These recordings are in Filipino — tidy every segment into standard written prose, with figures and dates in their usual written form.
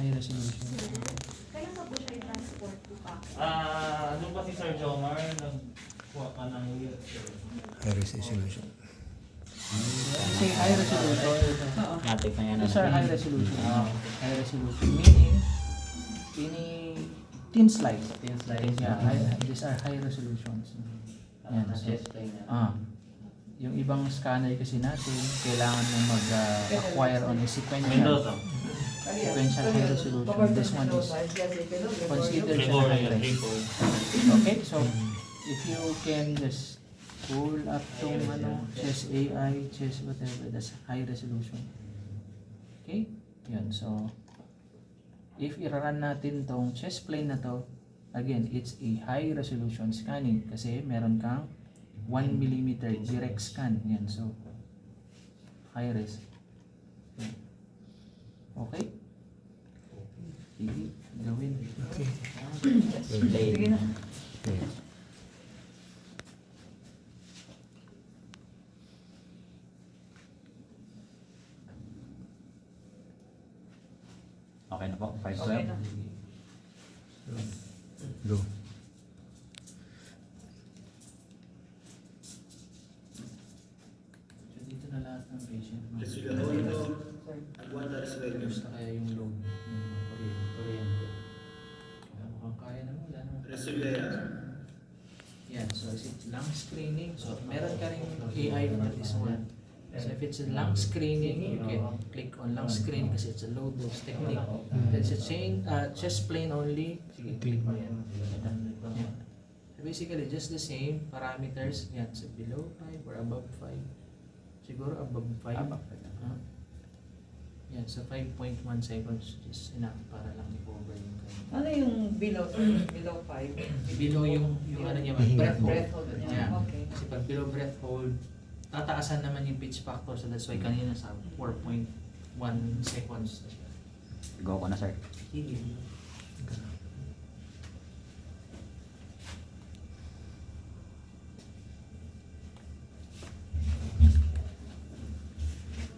high resolution. Kaya pa po siya i-transport po pa? Ano pa si Sir Jomar, nagkuha ka ng wheelchair. High resolution. Kasi high resolution, Natik na yan. these are high resolution. High resolution meaning thin slides. Thin slides. Yeah, these are high resolutions. Yan, so, Chest plane yan. yung ibang scanner kasi natin, kailangan mo mag-acquire on a Windows, sequential high resolution. This one is considered as high res. Okay, so if you can just pull up tong chess AI, chess whatever, that's high resolution. Okay, yun. So if i-run natin tong chess plane na to, again, it's a high resolution scanning kasi meron kang 1 mm direct scan. Yan, so high res. Okay? Sige, gawin. Okay. Sige na. Okay na po, 5 Okay na. Go. So dito na lahat ng patient. Aguanta resuelto. Gusto kaya yung load ng kuryente. Mukhang kaya naman, wala naman. Resolvera. Yan, so is it lung screening? So meron ka rin AI for this one. So if it's a lung screening, you can click on lung screening kasi it's a low dose technique. If it's a chest plane only, sige, click mo yan. Yan. So basically, just the same parameters. Yan, so below 5 or above 5. Siguro above 5. Yan, so 5.1 seconds just enough para lang i-cover yung kanya. Ano yung below 5? Below yung ano niya, breath hold. Breath hold niya. Yeah. Okay. Kasi pag below breath hold, tataasan naman yung pitch factor. So that's why kanina sa 4.1 seconds na siya. Go ko na, sir. Sige.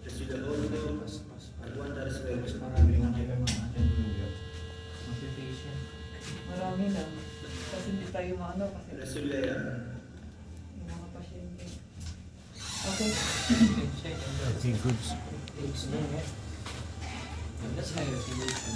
Resolvera. Pas. Aguanta Mas resuelto. marami na kayo mga patient. Marami na. Kasi hindi tayo maano kasi Resolvera. yung mga pasyente. Okay. Check and Okay, good. That's high resolution.